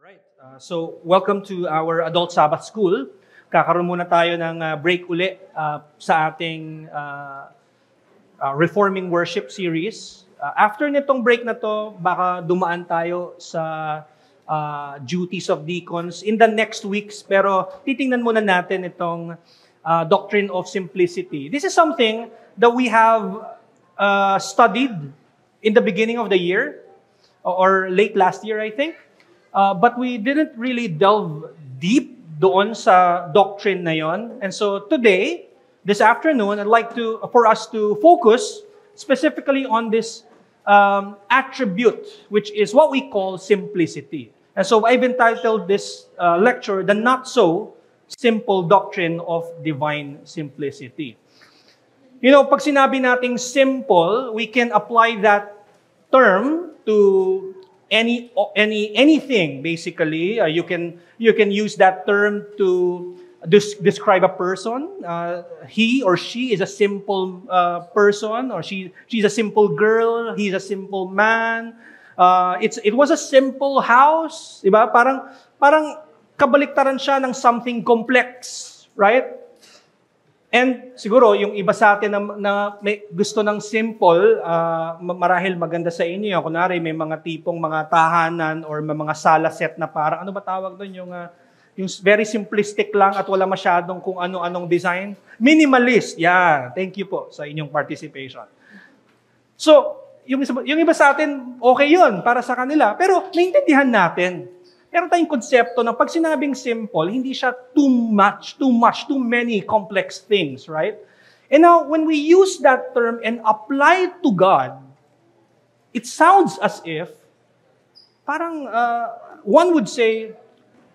Alright, so welcome to our Adult Sabbath School. Kakaroon muna tayo ng break uli sa ating Reforming Worship series. After nitong break na to, baka dumaan tayo sa duties of deacons in the next weeks. Pero titingnan muna natin itong doctrine of simplicity. This is something that we have studied in the beginning of the year or late last year, I think. But we didn't really delve deep doon sa doctrine na yon. And so today, this afternoon, I'd like for us to focus specifically on this attribute, which is what we call simplicity. And so I've entitled this lecture, The Not So Simple Doctrine of Divine Simplicity. You know, pag sinabi nating simple, we can apply that term to anything basically. You can use that term to describe a person. He or she is a simple person, or she's a simple girl. He's a simple man. It was a simple house, diba? Parang kabaliktaran siya ng something complex, right? And siguro, yung iba sa atin na may gusto ng simple, marahil maganda sa inyo. Kunwari, may mga tipong mga tahanan or mga sala set na parang, ano ba tawag doon? Yung very simplistic lang at wala masyadong kung ano-anong design. Minimalist. Yeah, thank you po sa inyong participation. So, yung iba sa atin, okay yun para sa kanila. Pero, naiintindihan natin. Meron tayong konsepto na pag sinabing simple, hindi siya too many complex things, right? And now, when we use that term and apply it to God, it sounds as if, parang, one would say,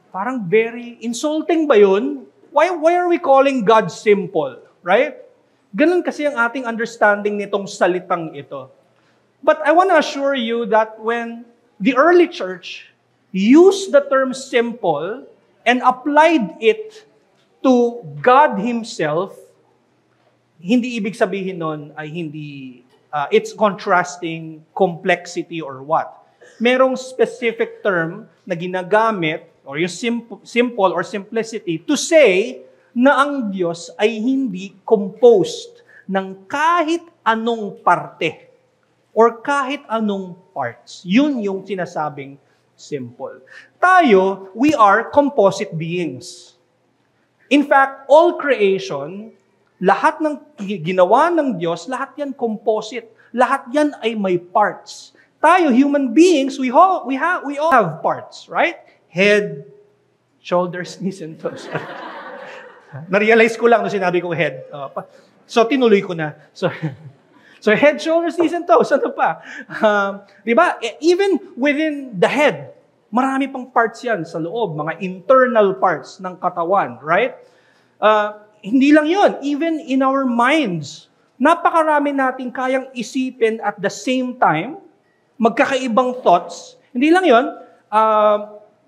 parang very insulting ba yun? Why are we calling God simple, right? Ganun kasi ang ating understanding nitong salitang ito. But I want to assure you that when the early church used the term simple and applied it to God Himself, hindi ibig sabihin nun ay hindi, it's contrasting complexity or what. Merong specific term na ginagamit, or yung simple or simplicity, to say na ang Diyos ay hindi composed ng kahit anong parte or kahit anong parts. Yun yung sinasabing simple. Tayo, we are composite beings. In fact, all creation, lahat ng ginawa ng Diyos, lahat yan composite. Lahat yan ay may parts. Tayo, human beings, we all have parts, right? Head, shoulders, knees, and toes. Na-realize ko lang nung sinabi kong head. So, tinuloy ko na. So head, shoulders, knees, and toes. Ano pa? Diba? Even within the head, marami pang parts yan sa loob. Mga internal parts ng katawan. Right? Hindi lang yun. Even in our minds, napakarami natin kayang isipin at the same time, magkakaibang thoughts. Hindi lang yun.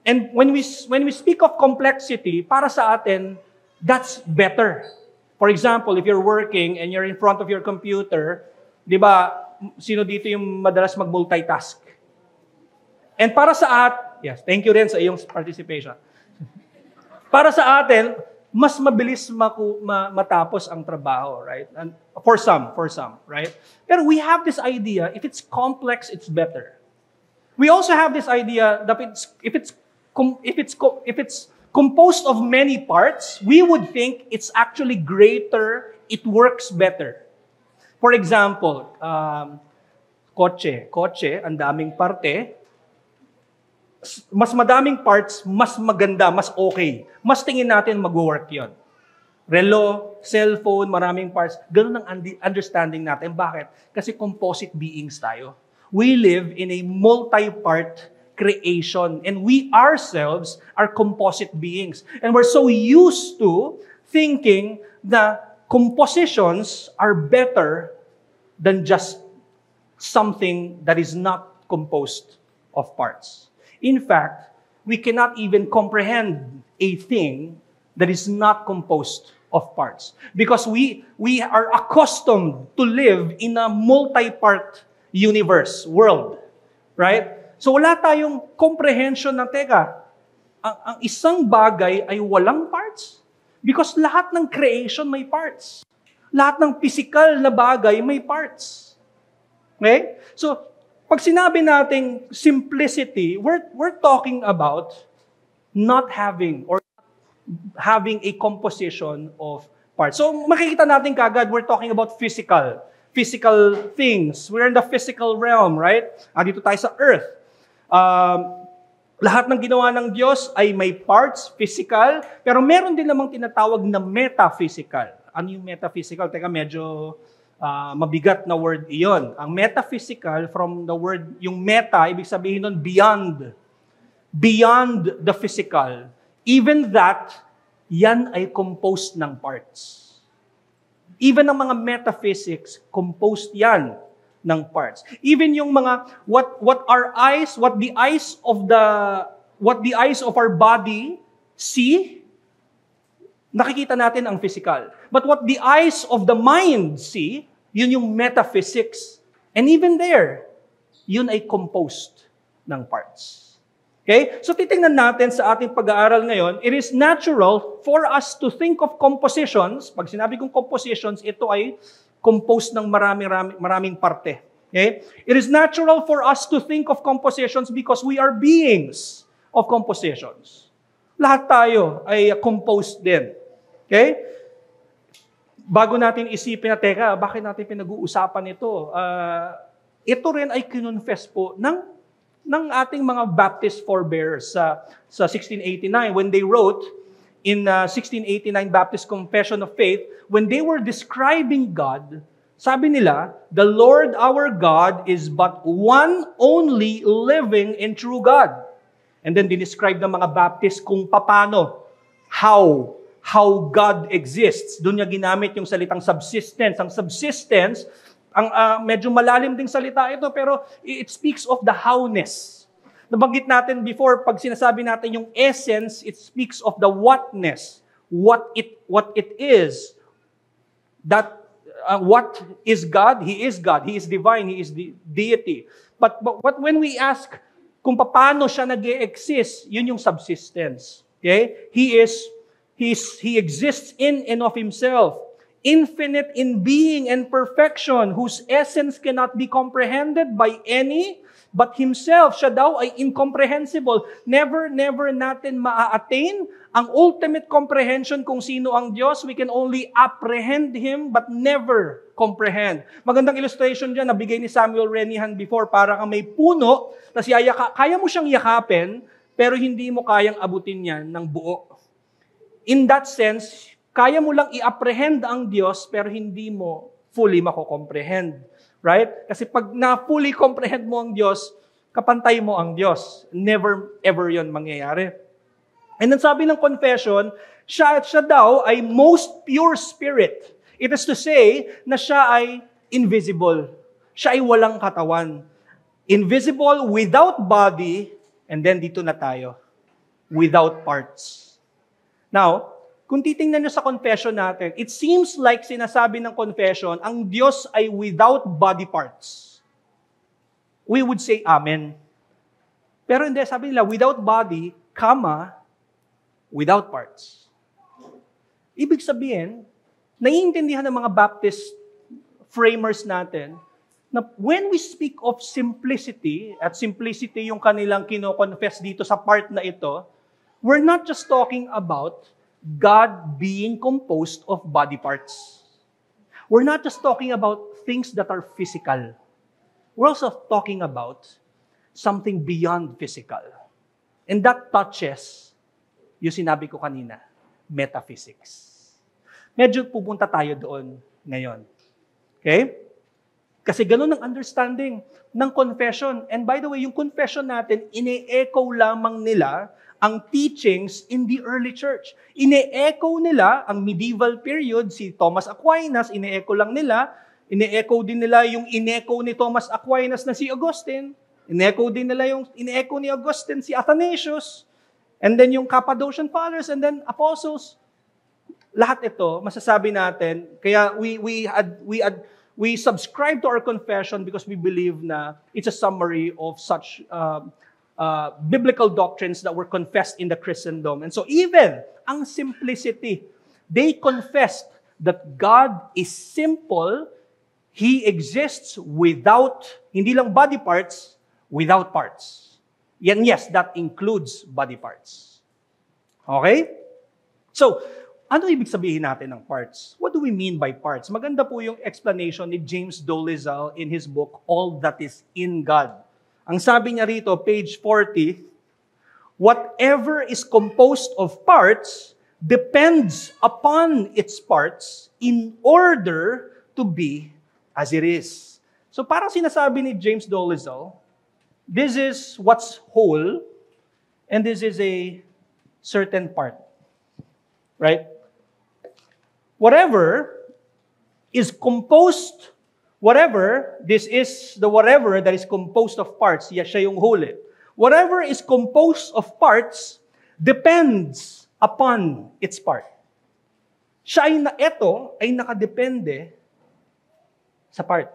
And when we speak of complexity, para sa atin, that's better. For example, if you're working and you're in front of your computer, di ba, sino dito yung madalas mag-multitask? And para sa yes, thank you rin sa iyong participation. Para sa atin, mas mabilis matapos ang trabaho, right? And for some, right? Pero we have this idea, if it's complex, it's better. We also have this idea that if it's composed of many parts, we would think it's actually greater, it works better. For example, kotse, ang daming parte, mas madaming parts, mas maganda, mas okay. Mas tingin natin mag-work yun. Relo, cellphone, maraming parts. Ganun ang understanding natin. Bakit? Kasi composite beings tayo. We live in a multi-part creation, and we ourselves are composite beings. And we're so used to thinking that compositions are better than just something that is not composed of parts. In fact, we cannot even comprehend a thing that is not composed of parts. Because we are accustomed to live in a multi-part world. Right? So wala tayong comprehension na, teka, ang isang bagay ay walang parts. Because lahat ng creation may parts. Lahat ng physical na bagay may parts. Okay? So, pag sinabi nating simplicity, we're talking about not having or having a composition of parts. So, makikita natin kagad, we're talking about physical things. We're in the physical realm, right? Dito tayo sa earth. Lahat ng ginawa ng Diyos ay may parts, physical, pero meron din namang tinatawag na metaphysical. Ano yung metaphysical? Teka, medyo mabigat na word iyon. Ang metaphysical, from the word, yung meta, ibig sabihin nun, beyond the physical. Even that, yan ay composed ng parts. Even ang mga metaphysics, composed yan ng parts. Even yung mga what the eyes of our body see, nakikita natin ang physical. But what the eyes of the mind see, yun yung metaphysics. And even there, yun ay composed ng parts. Okay? So titingnan natin sa ating pag-aaral ngayon, it is natural for us to think of compositions. Pag sinabi kong compositions, ito ay composed ng maraming parte. Okay? It is natural for us to think of compositions because we are beings of compositions. Lahat tayo ay composed din. Okay? Bago natin isipin na, teka, bakit natin pinag-uusapan ito? Ito rin ay kinonfess po ng ating mga Baptist forebears sa 1689 when they wrote in 1689 Baptist Confession of Faith, when they were describing God, sabi nila, the Lord our God is but one only living and true God. And then dinescribe ng mga Baptist kung paano, how God exists. Doon niya ginamit yung salitang subsistence. Ang subsistence, medyo malalim ding salita ito, pero it speaks of the howness. Nabanggit natin before, pag sinasabi natin yung essence, it speaks of the whatness. What it is. What is God? He is God. He is divine. He is the deity. But when we ask kung paano siya nag-e-exist, yun yung subsistence. Okay? He exists in and of Himself. Infinite in being and perfection, whose essence cannot be comprehended by any but Himself. Siya daw ay incomprehensible. Never natin maa-attain ang ultimate comprehension kung sino ang Diyos. We can only apprehend Him but never comprehend. Magandang illustration dyan, nabigay ni Samuel Renihan before, para kang may puno, tapos kaya mo siyang yakapin, pero hindi mo kayang abutin yan ng buo. In that sense, kaya mo lang i-apprehend ang Diyos, pero hindi mo fully mako-comprehend. Right? Kasi pag na-fully comprehend mo ang Diyos, kapantay mo ang Diyos. Never, ever yon mangyayari. And then sabi ng confession, siya daw ay most pure spirit. It is to say na siya ay invisible. Siya ay walang katawan. Invisible, without body, and then dito na tayo, without parts. Now, kung titingnan nyo sa confession natin, it seems like sinasabi ng confession, ang Diyos ay without body parts. We would say amen. Pero hindi, sabi nila, without body, without parts. Ibig sabihin, naiintindihan ng mga Baptist framers natin, na when we speak of simplicity, at simplicity yung kanilang kino-confess dito sa part na ito, we're not just talking about God being composed of body parts. We're not just talking about things that are physical. We're also talking about something beyond physical. And that touches yung sinabi ko kanina, metaphysics. Medyo pupunta tayo doon ngayon. Okay? Kasi ganun ang understanding ng confession. And by the way, yung confession natin, ine-echo lamang nila ang teachings in the early church. Ine-echo nila ang medieval period, si Thomas Aquinas, ine-echo lang nila. Ine-echo din nila yung in-echo ni Thomas Aquinas na si Augustine. Ine-echo din nila yung ine-echo ni Augustine si Athanasius. And then yung Cappadocian Fathers, and then Apostles. Lahat ito, masasabi natin, kaya we subscribe to our confession because we believe na it's a summary of such biblical doctrines that were confessed in the Christendom. And so even ang simplicity, they confessed that God is simple. He exists without, hindi lang body parts, without parts. And yes, that includes body parts. Okay? So, ano ibig sabihin natin ng parts? What do we mean by parts? Maganda po yung explanation ni James Dolezal in his book, All That Is in God. Ang sabi niya rito, page 40, whatever is composed of parts depends upon its parts in order to be as it is. So parang sinasabi ni James Dolezal, this is what's whole, and this is a certain part. Right? Whatever is composed, this is the whatever that is composed of parts, siya yung whole. Whatever is composed of parts depends upon its part. Ito ay nakadepende sa part.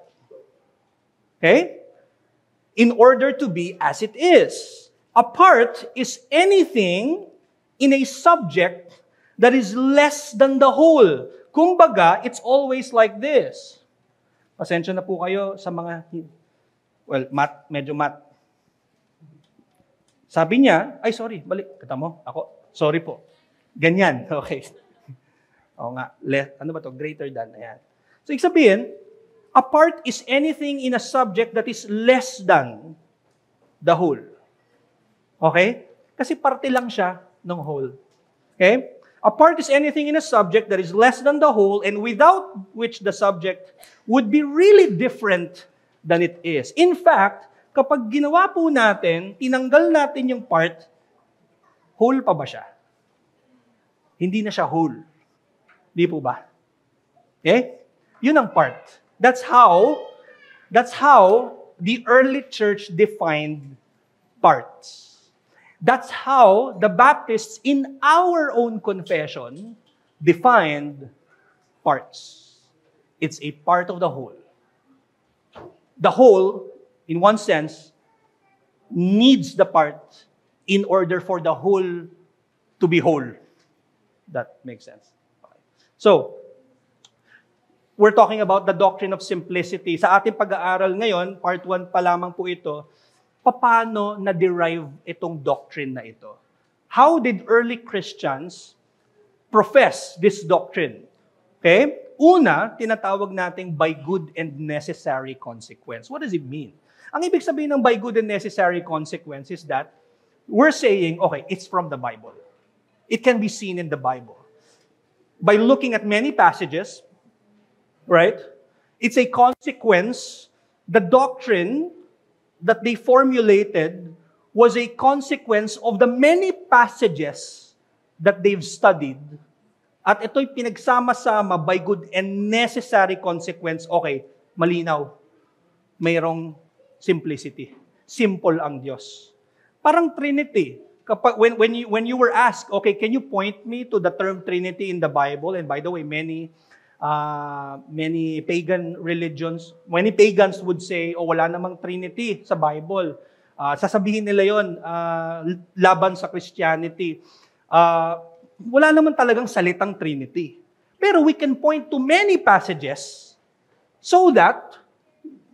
Okay? In order to be as it is. A part is anything in a subject that is less than the whole. Kumbaga, it's always like this. Pasensya na po kayo sa mga, medyo math. Sabi niya, balik, kata mo, ako, sorry po. Ganyan, okay. Oo nga, ano ba to? Greater than, ayan. So, ibig sabihin, a part is anything in a subject that is less than the whole. Okay? Kasi parte lang siya ng whole. Okay? A part is anything in a subject that is less than the whole and without which the subject would be really different than it is. In fact, kapag ginawa po natin, tinanggal natin yung part, whole pa ba siya? Hindi na siya whole. Di po ba? Okay? Yun ang part. That's how the early church defined parts. That's how the Baptists in our own confession defined parts. It's a part of the whole. The whole, in one sense, needs the part in order for the whole to be whole. That makes sense. Okay. So, we're talking about the doctrine of simplicity. Sa ating pag-aaral ngayon, part 1 pa lamang po ito, paano na-derive itong doctrine na ito? How did early Christians profess this doctrine? Okay? Una, tinatawag nating by good and necessary consequence. What does it mean? Ang ibig sabihin ng by good and necessary consequence is that we're saying, okay, it's from the Bible. It can be seen in the Bible. By looking at many passages, right? It's a consequence. The doctrine that they formulated was a consequence of the many passages that they've studied. At ito'y pinagsama-sama by good and necessary consequence. Okay, malinaw. Mayroong simplicity. Simple ang Diyos. Parang Trinity. Kapag, when you were asked, okay, can you point me to the term Trinity in the Bible? And by the way, many pagan religions, many pagans would say, wala namang Trinity sa Bible. Sasabihin nila yon laban sa Christianity. Wala naman talagang salitang Trinity. Pero we can point to many passages so that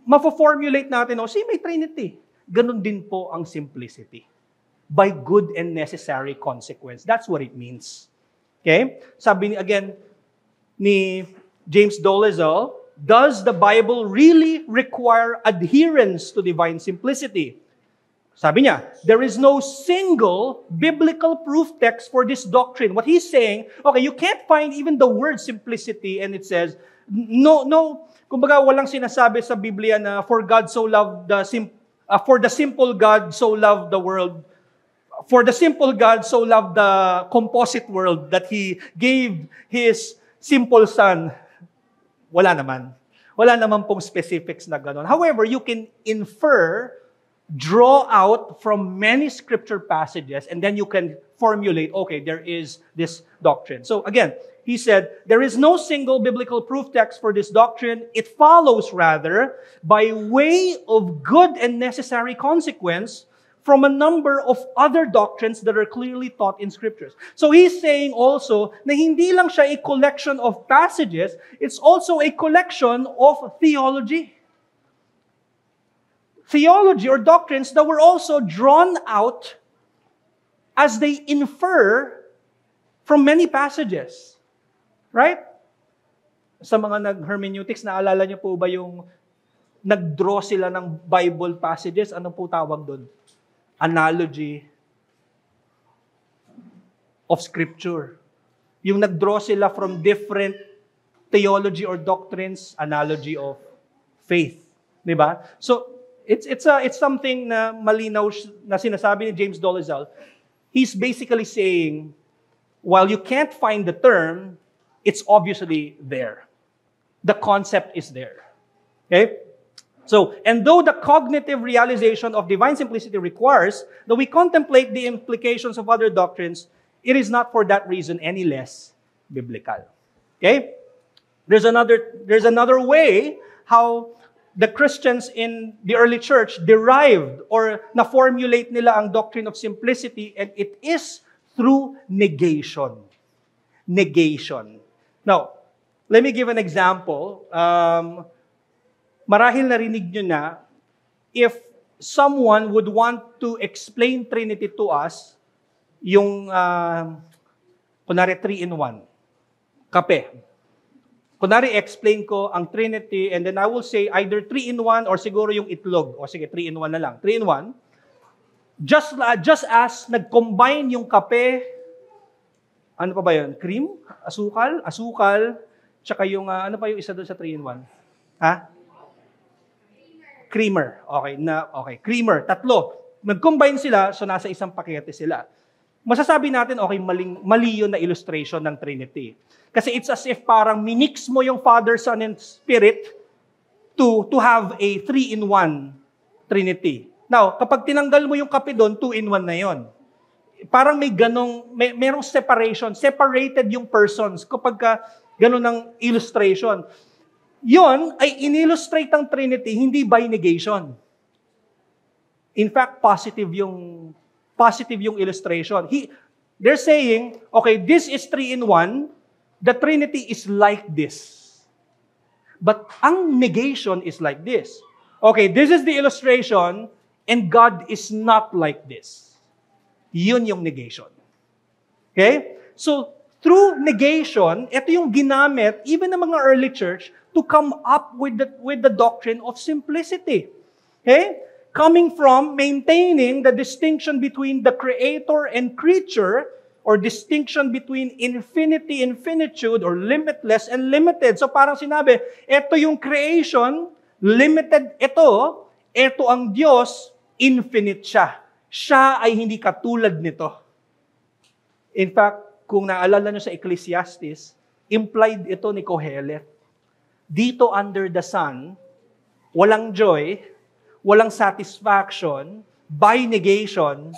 mafo-formulate natin, see, may Trinity. Ganon din po ang simplicity. By good and necessary consequence. That's what it means. Okay? Sabi again ni James Dolezal, does the Bible really require adherence to divine simplicity? Sabi niya, there is no single biblical proof text for this doctrine. What he's saying, okay, you can't find even the word simplicity and it says, no, kumbaga walang sinasabi sa Biblia na for the simple God so loved the world. For the simple God so loved the composite world that He gave His simple Son. Wala naman. Wala naman pong specifics na gano'n. However, you can infer, draw out from many scripture passages, and then you can formulate, okay, there is this doctrine. So again, he said, there is no single biblical proof text for this doctrine. It follows rather, by way of good and necessary consequence, from a number of other doctrines that are clearly taught in Scriptures. So he's saying also na hindi lang siya a collection of passages, it's also a collection of theology. Theology or doctrines that were also drawn out as they infer from many passages. Right? Sa mga nag-hermeneutics, naalala niyo po ba yung nag-draw sila ng Bible passages? Ano po tawag doon? Analogy of Scripture. Yung nag-draw sila from different theology or doctrines, analogy of faith. Diba? So, it's something na malinaw na sinasabi ni James Dolezal. He's basically saying, while you can't find the term, it's obviously there. The concept is there. Okay? So, and though the cognitive realization of divine simplicity requires that we contemplate the implications of other doctrines, it is not for that reason any less biblical. Okay? There's another way how the Christians in the early church derived or na-formulate nila ang doctrine of simplicity, and it is through negation. Negation. Now, let me give an example. Marahil narinig nyo na, if someone would want to explain Trinity to us, yung, kunwari 3-in-1, kape. Kunwari, explain ko ang Trinity, and then I will say either 3-in-1 or siguro yung itlog. O sige, 3-in-1 na lang. 3-in-1. Just as nag-combine yung kape, ano pa ba yun? Cream? Asukal? Tsaka yung, ano pa yung isa doon sa 3-in-1? Ha? Creamer. Okay. Creamer. Tatlo. Nag-combine sila, so nasa isang pakete sila. Masasabi natin, okay, mali yun na illustration ng Trinity. Kasi it's as if parang minix mo yung Father, Son, and Spirit to have a 3-in-1 Trinity. Now, kapag tinanggal mo yung kape doon, 2-in-1 na yon. Parang merong separation, separated yung persons kapag ganun ng illustration. Yon ay in-illustrate ang Trinity, hindi by negation. In fact, positive yung illustration. They're saying, okay, this is 3-in-1, the Trinity is like this. But ang negation is like this. Okay, this is the illustration, and God is not like this. Yun yung negation. Okay? So, through negation, ito yung ginamit, even ng mga early church, to come up with the doctrine of simplicity. Okay? Coming from maintaining the distinction between the creator and creature, or distinction between infinity, infinitude, or limitless and limited. So parang sinabi, ito yung creation, limited ito ang Diyos, infinite siya. Siya ay hindi katulad nito. In fact, kung naalala nyo sa Ecclesiastes, implied ito ni Kohelet. Dito under the sun, walang joy, walang satisfaction, by negation,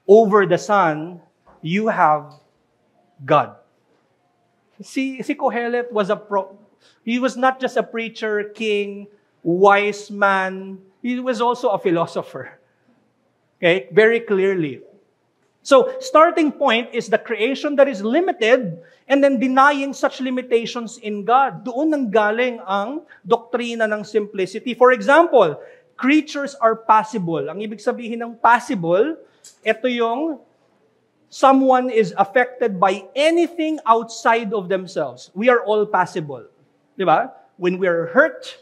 over the sun, you have God. Si Kohelet he was not just a preacher, king, wise man, he was also a philosopher. Okay? Very clearly. So, starting point is the creation that is limited, and then denying such limitations in God. Doon nanggaling ang doktrina ng simplicity. For example, creatures are passible. Ang ibig sabihin ng passible, ito yung someone is affected by anything outside of themselves. We are all passible. Diba? When we're hurt,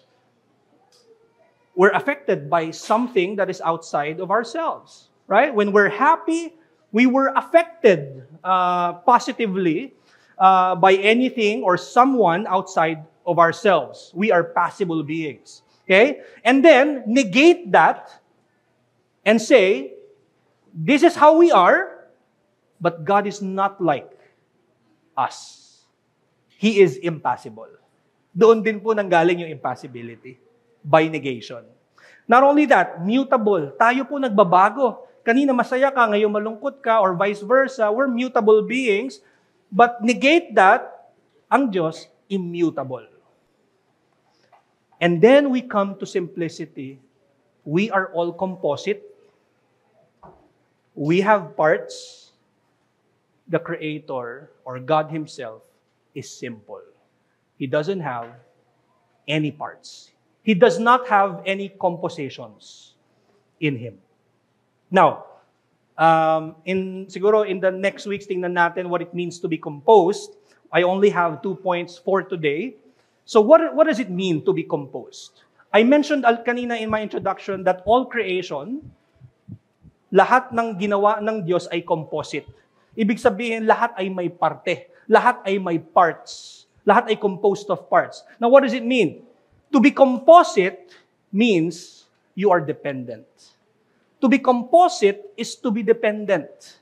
we're affected by something that is outside of ourselves. Right? When we're happy, we were affected positively by anything or someone outside of ourselves. We are passible beings. Okay? And then, negate that and say, this is how we are, but God is not like us. He is impassible. Doon din po nanggaling yung impassibility by negation. Not only that, mutable. Tayo po nagbabago. Kanina masaya ka, ngayon malungkot ka, or vice versa. We're mutable beings. But negate that, ang Diyos, immutable. And then we come to simplicity. We are all composite. We have parts. The Creator or God Himself is simple. He doesn't have any parts. He does not have any compositions in Him. Now, siguro in the next weeks, tingnan natin what it means to be composed. I only have 2 points for today. So what does it mean to be composed? I mentioned kanina in my introduction that all creation, lahat ng ginawa ng Diyos ay composite. Ibig sabihin, lahat ay may parte. Lahat ay may parts. Lahat ay composed of parts. Now, what does it mean? To be composite means you are dependent. To be composite is to be dependent.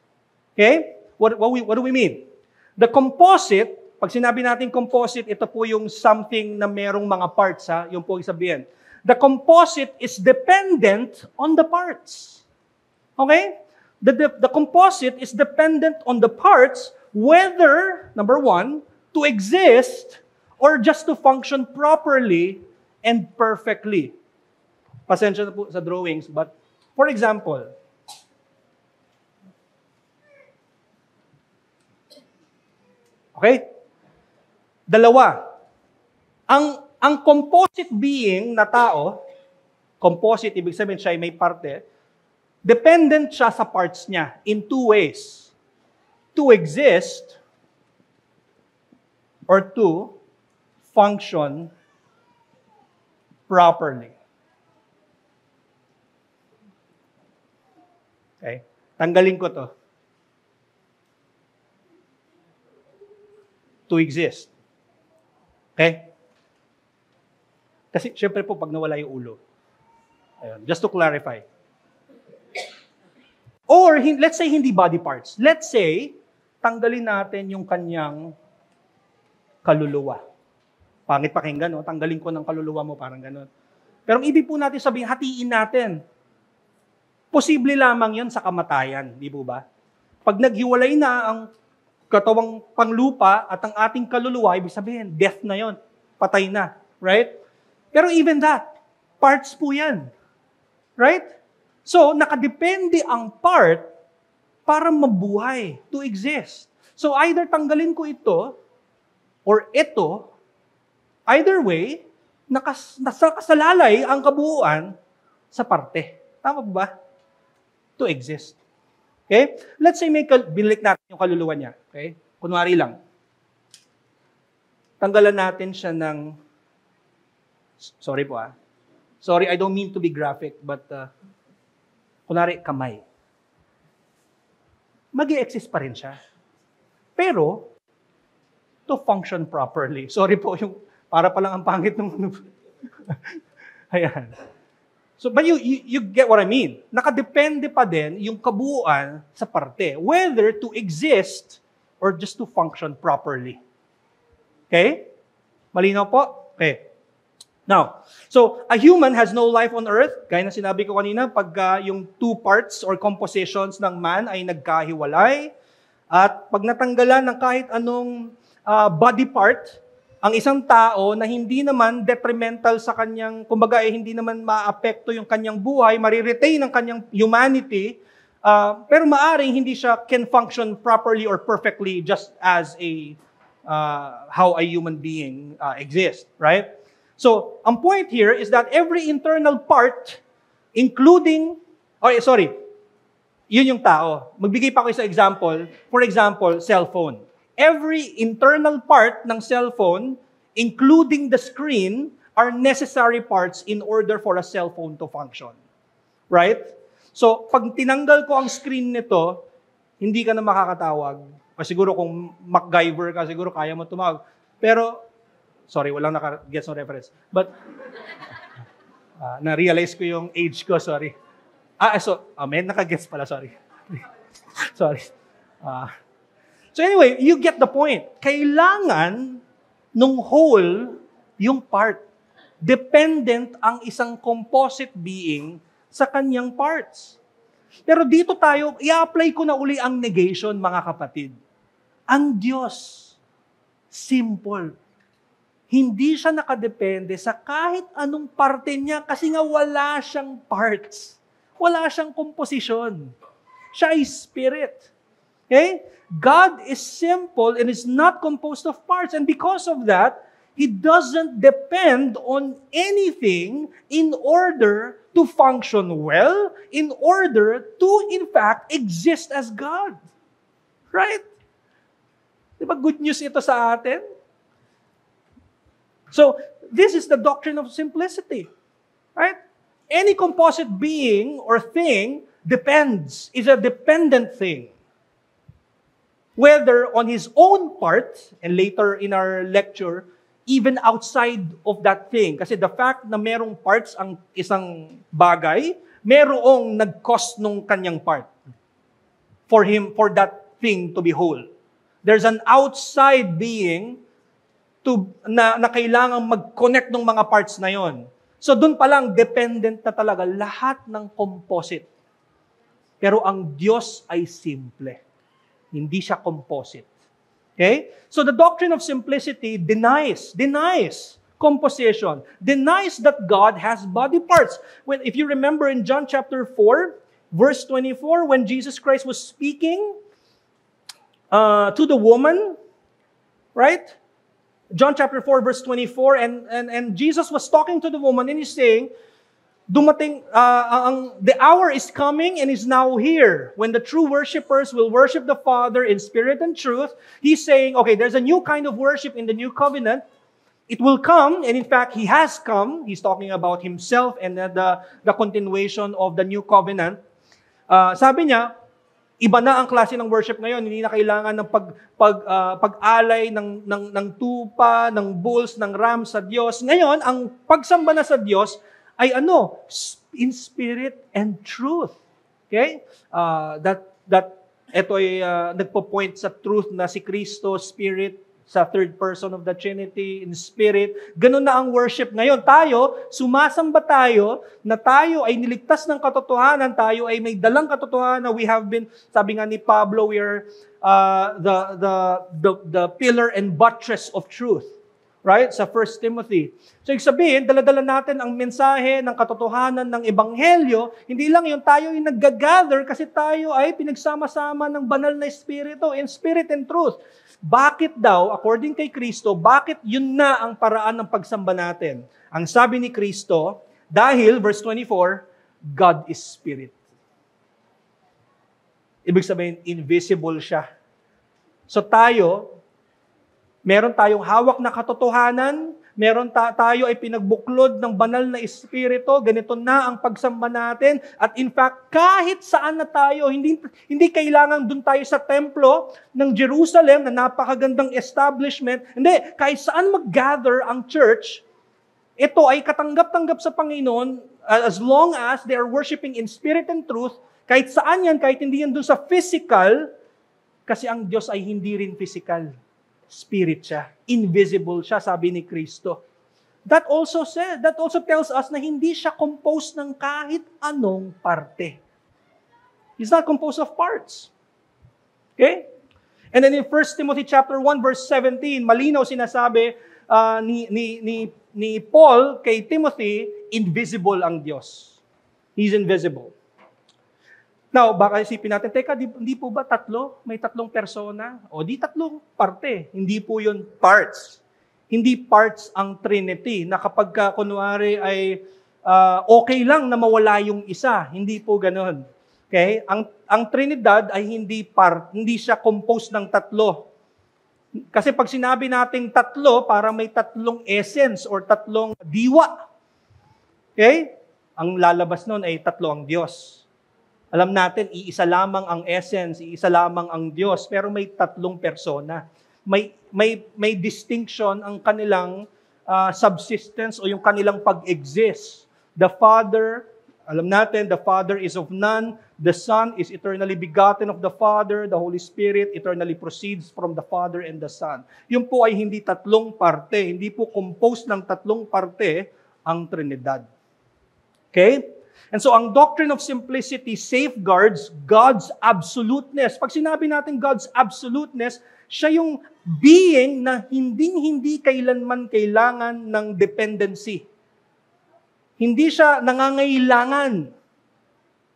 Okay? What do we mean? The composite, pag sinabi natin composite, ito po yung something na merong mga parts, ha? Yung po sabihin. The composite is dependent on the parts. Okay? The composite is dependent on the parts whether, number one, to exist or just to function properly and perfectly. Pasensya na po sa drawings, but for example, okay? Dalawa. Ang composite being na tao, composite, ibig sabihin siya ay may parte, dependent siya sa parts niya in 2 ways. To exist or to function properly. Okay? Tanggalin ko to. To exist. Okay? Kasi syempre po pag nawala yung ulo. Ayun, just to clarify. Or, let's say, hindi body parts. Let's say, tanggalin natin yung kanyang kaluluwa. Pangit pakinggan, no? Tanggalin ko ng kaluluwa mo, parang gano'n. Pero ang ibig po natin sabihin, hatiin natin. Posible lamang yon sa kamatayan, di po ba? Pag naghiwalay na ang katawang panglupa at ang ating kaluluwa, ibig sabihin, death na yon, patay na, right? Pero even that, parts po yan. Right? So, nakadepende ang part para mabuhay, to exist. So, either tanggalin ko ito, or ito, either way, nakasalalay ang kabuuan sa parte. Tama ba? To exist. Okay? Let's say binalik natin yung kaluluwa niya. Okay? Kunwari lang. Tanggalan natin siya ng, sorry po Sorry, I don't mean to be graphic, but kunwari, kamay. Mag-i-exist pa rin siya. Pero, to function properly. Sorry po, yung para pa lang ang pangit ng ayan. So, but you get what I mean. Nakadepende pa din yung kabuuan sa parte. Whether to exist or just to function properly. Okay? Malinaw po? Okay. Now, so a human has no life on earth. Gaya na sinabi ko kanina, pag yung 2 parts or compositions ng man ay nagkahiwalay, at pag natanggalan ng kahit anong body part, ang isang tao na hindi naman detrimental sa kanyang, kumbaga hindi naman maapekto yung kanyang buhay, mariretain ang kanyang humanity, pero maaring hindi siya can function properly or perfectly just as how a human being exists, right? So, ang point here is that every internal part, including, yun yung tao. Magbigay pa ako sa example. For example, cellphone. Every internal part ng cellphone, including the screen, are necessary parts in order for a cellphone to function. Right? So, pag tinanggal ko ang screen nito, hindi ka na makakatawag. O siguro kung MacGyver ka, siguro kaya mo tumawag. Pero, sorry, walang naka-gets no reference. But, na-realize ko yung age ko, sorry. May naka-gets pala, sorry. Sorry. So anyway, you get the point. Kailangan nung whole yung part. Dependent ang isang composite being sa kanyang parts. Pero dito tayo, i-apply ko na uli ang negation, mga kapatid. Ang Diyos, simple. Hindi siya nakadepende sa kahit anong parte niya kasi nga wala siyang parts. Wala siyang komposisyon. Siya ay spirit. Okay? God is simple and is not composed of parts. And because of that, He doesn't depend on anything in order to function well, in order to, in fact, exist as God. Right? Diba good news ito sa atin? So, this is the doctrine of simplicity. Right? Any composite being or thing depends, is a dependent thing. Whether on his own part, and later in our lecture, even outside of that thing. Kasi the fact na merong parts ang isang bagay, merong nag-cause nung kanyang part for that thing to be whole. There's an outside being na kailangang mag-connect ng mga parts na yon. So dun pa lang, dependent na talaga lahat ng composite. Pero ang Diyos ay simple. Hindi siya composite. Okay? So the doctrine of simplicity denies composition, denies that God has body parts. If you remember in John chapter 4, verse 24, when Jesus Christ was speaking to the woman, right? John chapter 4, verse 24, and Jesus was talking to the woman and he's saying, the hour is coming and is now here when the true worshipers will worship the Father in spirit and truth. He's saying, okay, there's a new kind of worship in the new covenant. It will come, and in fact, He has come. He's talking about Himself and the continuation of the new covenant. Sabi niya, iba na ang klase ng worship ngayon. Hindi na kailangan ng pag-alay ng tupa, ng bulls, ng ram sa Diyos. Ngayon, ang pagsamba na sa Diyos ay in spirit and truth. Okay? Ito ay nagpo-point sa truth na si Kristo, spirit, sa third person of the Trinity, in spirit. Ganun na ang worship ngayon. Sumasamba tayo, na tayo ay niligtas ng katotohanan, tayo ay may dalang katotohanan. We have been, sabi nga ni Pablo, we are the pillar and buttress of truth. Right? Sa 1 Timothy. So, ibig sabihin, dala-dala natin ang mensahe ng katotohanan ng Ebanghelyo. Hindi lang yun, tayo ay nag-gather kasi tayo ay pinagsama-sama ng banal na Espiritu, in spirit and truth. Bakit daw, according kay Kristo, bakit yun na ang paraan ng pagsamba natin? Ang sabi ni Kristo, dahil, verse 24, God is Spirit. Ibig sabihin, invisible siya. So meron tayong hawak na katotohanan, meron tayo ay pinagbuklod ng banal na Espiritu, ganito na ang pagsamba natin. At in fact, kahit saan na tayo, hindi kailangan dun tayo sa templo ng Jerusalem na napakagandang establishment. Hindi, kahit saan mag-gather ang church, ito ay katanggap-tanggap sa Panginoon as long as they are worshiping in spirit and truth. Kahit saan yan, kahit hindi yan dun sa physical, kasi ang Diyos ay hindi rin physical. Spirit siya. Invisible siya, sabi ni Kristo. That also tells us na hindi siya composed ng kahit anong parte. He's not composed of parts. Okay? And then in 1 Timothy chapter 1 verse 17, malinaw sinasabi ni Paul kay Timothy, invisible ang Diyos. He's invisible. Now, baka isipin natin, teka, hindi po ba tatlo? May tatlong persona? O di tatlong parte. Hindi po yun parts. Hindi parts ang Trinity na kapag kunwari ay okay lang na mawala yung isa. Hindi po ganun. Okay? Ang Trinidad ay hindi siya composed ng tatlo. Kasi pag sinabi nating tatlo, parang may tatlong essence or tatlong diwa. Okay? Ang lalabas nun ay tatlo ang Diyos. Alam natin, iisa lamang ang essence, iisa lamang ang Diyos, pero may tatlong persona. May distinction ang kanilang subsistence o yung kanilang pag-exist. The Father, alam natin, the Father is of none, the Son is eternally begotten of the Father, the Holy Spirit eternally proceeds from the Father and the Son. Yun po ay hindi tatlong parte, hindi po composed ng tatlong parte ang Trinidad. Okay? And so, ang doctrine of simplicity safeguards God's absoluteness. Pag sinabi natin God's absoluteness, siya yung being na hindi kailanman kailangan ng dependency. Hindi siya nangangailangan.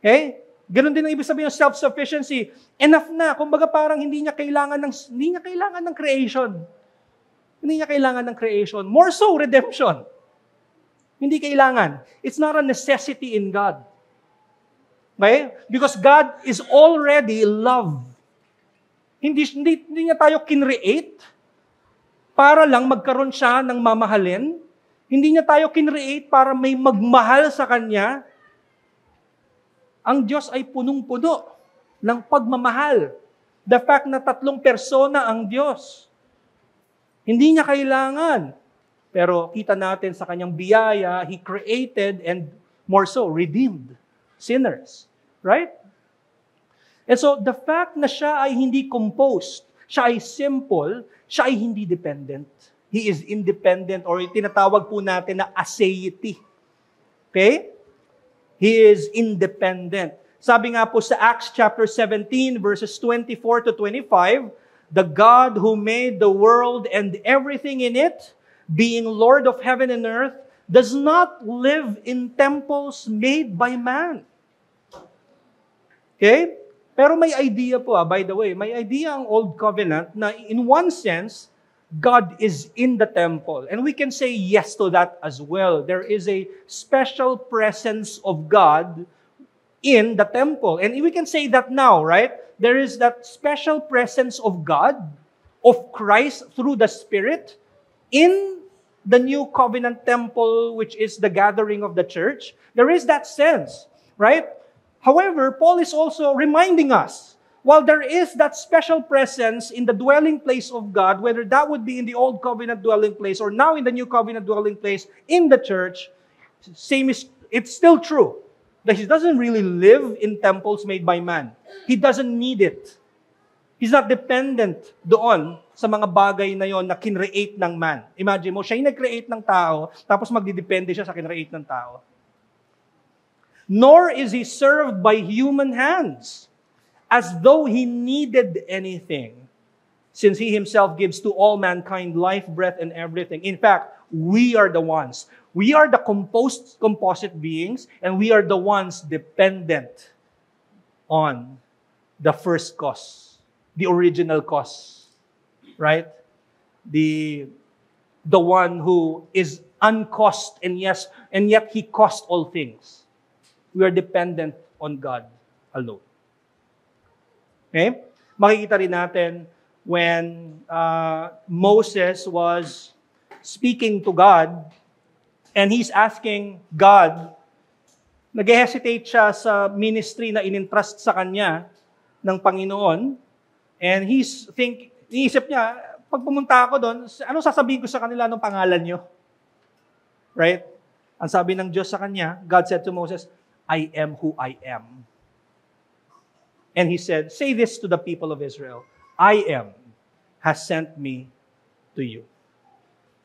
Okay? Ganun din ang ibig sabihin ng self-sufficiency. Enough na. Kumbaga parang hindi niya kailangan ng creation. Hindi niya kailangan ng creation. More so, redemption. Hindi kailangan. It's not a necessity in God. Okay? Because God is already love. Hindi niya tayo kinreate para lang magkaroon siya ng mamahalin. Hindi niya tayo kinreate para may magmahal sa Kanya. Ang Diyos ay punong-puno ng pagmamahal. The fact na 3 persona ang Diyos. Hindi niya kailangan. Pero kita natin sa Kanyang biyaya, He created and more so, redeemed sinners. Right? And so, the fact na siya ay hindi composed, siya ay simple, siya ay hindi dependent. He is independent or tinatawag po natin na aseity. Okay? He is independent. Sabi nga po sa Acts chapter 17 verses 24 to 25, the God who made the world and everything in it, being Lord of heaven and earth, does not live in temples made by man. Okay? Pero may idea po, by the way, may idea ang Old Covenant na in one sense, God is in the temple. And we can say yes to that as well. There is a special presence of God in the temple. And we can say that now, right? There is that special presence of God, of Christ through the Spirit in the new covenant temple, which is the gathering of the church. There is that sense, right? However, Paul is also reminding us, while there is that special presence in the dwelling place of God, whether that would be in the Old Covenant dwelling place or now in the New Covenant dwelling place in the church, it's still true that He doesn't really live in temples made by man. He doesn't need it. He's not dependent doon sa mga bagay na yon na kinreate ng man. Imagine mo, siya yung nag-create ng tao, tapos magdidepende siya sa kinreate ng tao. Nor is He served by human hands, as though He needed anything, since He Himself gives to all mankind life, breath, and everything. In fact, we are the ones. We are the composite beings, and we are the ones dependent on the first cause, the original cause, right? The one who is uncaused, and yet He caused all things. We are dependent on God alone. Okay? Makikita rin natin when Moses was speaking to God and he's asking God, nag-hesitate siya sa ministry na inintrust sa kanya ng Panginoon, and iniisip niya, pag pumunta ako doon, ano sasabihin ko sa kanila ng pangalan niyo? Right? Ang sabi ng Diyos sa kanya, God said to Moses, I am who I am. And He said, say this to the people of Israel, I am has sent me to you.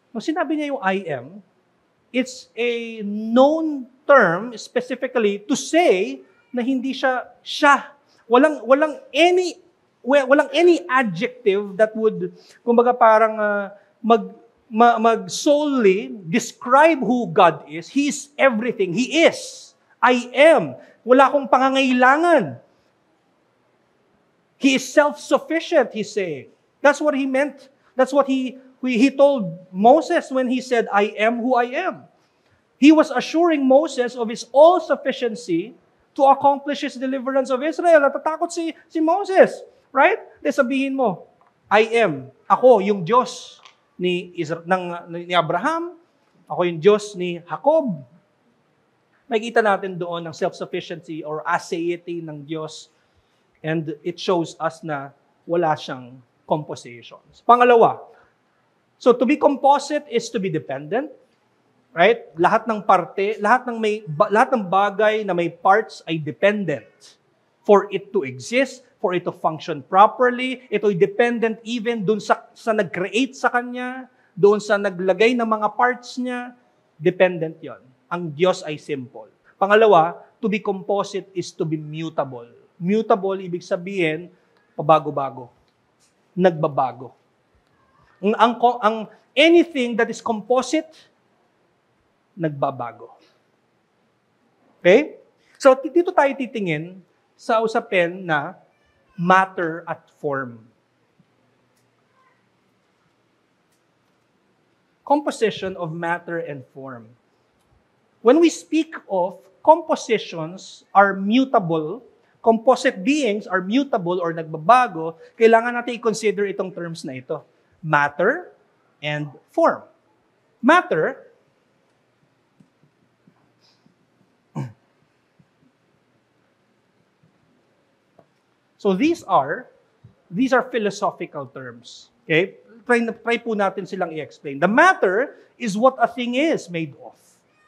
Nung sinabi niya yung I am, it's a known term specifically to say na hindi siya. Walang any adjective that would, kumbaga parang solely describe who God is. He is everything. He is. I am. Wala akong pangangailangan. He is self-sufficient, He's saying. That's what He meant. That's what He told Moses when He said, I am who I am. He was assuring Moses of His all-sufficiency to accomplish His deliverance of Israel. Natatakot si Moses. Right? De sabihin mo, I am. Ako, yung Diyos ni Abraham. Ako yung Diyos ni Jacob. Makikita natin doon ang self-sufficiency or aseity ng Diyos. And it shows us na wala siyang compositions. Pangalawa, so to be composite is to be dependent. Right? Lahat ng bagay na may parts ay dependent. For it to exist, for it to function properly, ito ay dependent even dun sa nag-create sa kanya, doon sa naglagay ng mga parts niya, dependent yon. Ang Diyos ay simple. Pangalawa, to be composite is to be mutable. Mutable, ibig sabihin, pabago-bago. Nagbabago. Ang anything that is composite, nagbabago. Okay? So, dito tayo titingin sa usapin na matter at form. Composition of matter and form. When we speak of compositions are mutable, composite beings are mutable or nagbabago, kailangan natin i-consider itong terms na ito. Matter and form. Matter, so these are philosophical terms. Okay? Try po natin silang i-explain. The matter is what a thing is made of.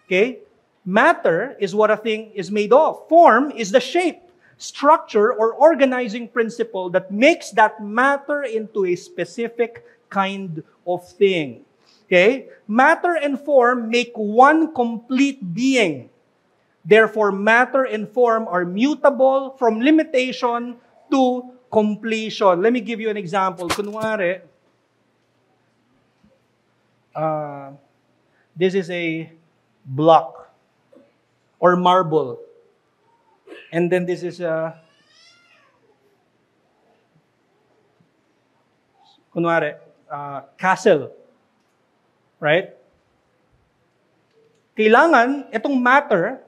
Okay? Matter is what a thing is made of. Form is the shape, structure, or organizing principle that makes that matter into a specific kind of thing. Okay? Matter and form make one complete being. Therefore, matter and form are mutable from limitation to completion. Let me give you an example. Kunwari, this is a block or marble. And then this is a, castle. Right? Kailangan, itong matter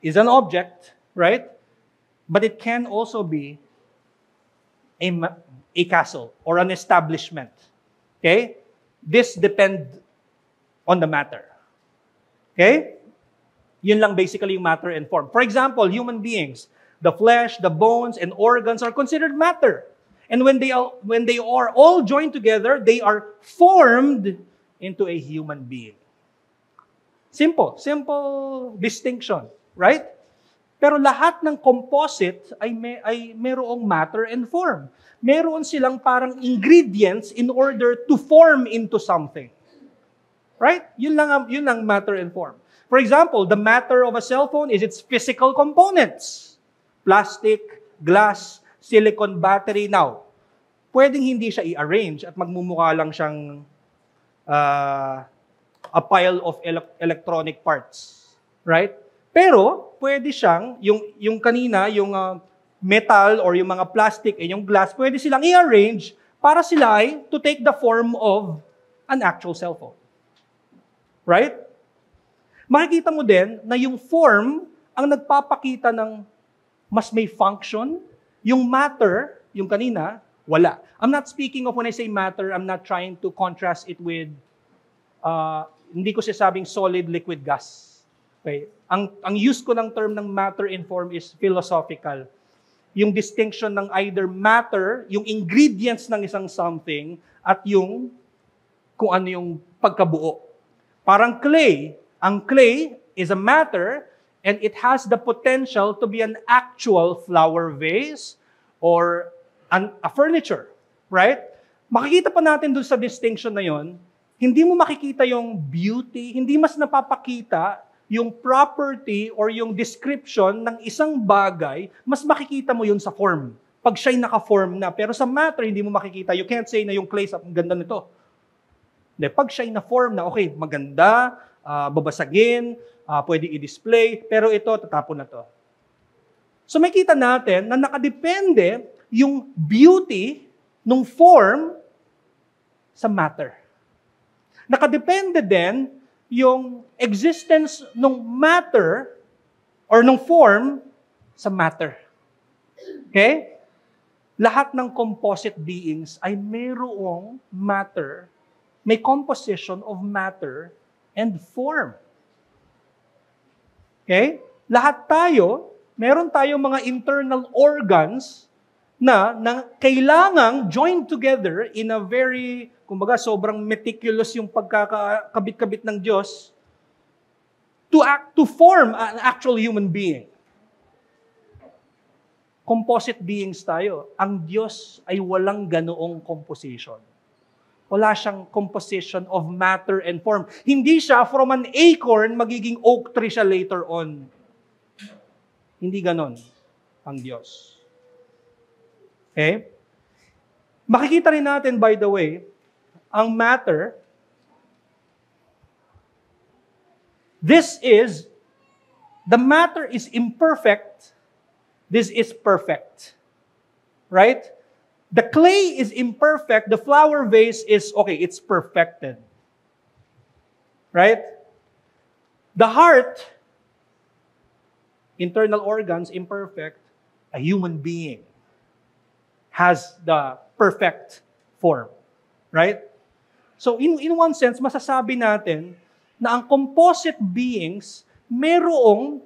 is an object, right? But it can also be a castle or an establishment. Okay? This depends on the matter. Okay? Yun lang basically yung matter and form. For example, human beings, the flesh, the bones, and organs are considered matter. And when they are all joined together, they are formed into a human being. Simple distinction, right? Pero lahat ng composite ay merong matter and form. Meron silang parang ingredients in order to form into something. Right? Yun lang matter and form. For example, the matter of a cell phone is its physical components. Plastic, glass, silicon battery. Now, pwedeng hindi siya i-arrange at magmumukha lang siyang a pile of electronic parts. Right? Pero, pwede siyang, yung kanina, yung metal or yung mga plastic and yung glass, pwede silang i-arrange para sila ay to take the form of an actual cell phone. Right? Makikita mo din na yung form ang nagpapakita ng mas may function. Yung matter, yung kanina, wala. I'm not speaking of when I say matter, I'm not trying to contrast it with, hindi ko sinasabing solid, liquid, gas. Okay? Ang use ko ng term ng matter and form is philosophical. Yung distinction ng either matter, yung ingredients ng isang something, at yung kung ano yung pagkabuo. Parang clay. Ang clay is a matter and it has the potential to be an actual flower vase or a furniture. Right? Makikita pa natin dun sa distinction na yon, hindi mo makikita yung beauty, hindi mas napapakita yung property or yung description ng isang bagay, mas makikita mo yun sa form. Pag siya'y naka-form na. Pero sa matter, hindi mo makikita. You can't say na yung clay, ang ganda nito. Pag siya'y na-form na, okay, maganda, babasagin, pwede i-display, pero ito, tatapon na to. So makita natin na nakadepende yung beauty ng form sa matter. Nakadepende din yung existence ng matter or ng form sa matter. Okay? Lahat ng composite beings ay mayroong matter, may composition of matter and form. Okay? Lahat tayo, meron tayong mga internal organs na kailangang joined together in a very, kumbaga, sobrang meticulous yung pagkakabit-kabit ng Diyos to form an actual human being. Composite beings tayo. Ang Diyos ay walang ganoong composition. Wala siyang composition of matter and form. Hindi siya from an acorn, magiging oak tree siya later on. Hindi ganon ang Diyos. Okay? Makikita rin natin, by the way, ang matter, the matter is imperfect this is perfect. Right? The clay is imperfect. The flower vase is, okay, it's perfected. Right? The heart, internal organs, imperfect. A human being has the perfect form. Right? So in one sense, masasabi natin na ang composite beings merong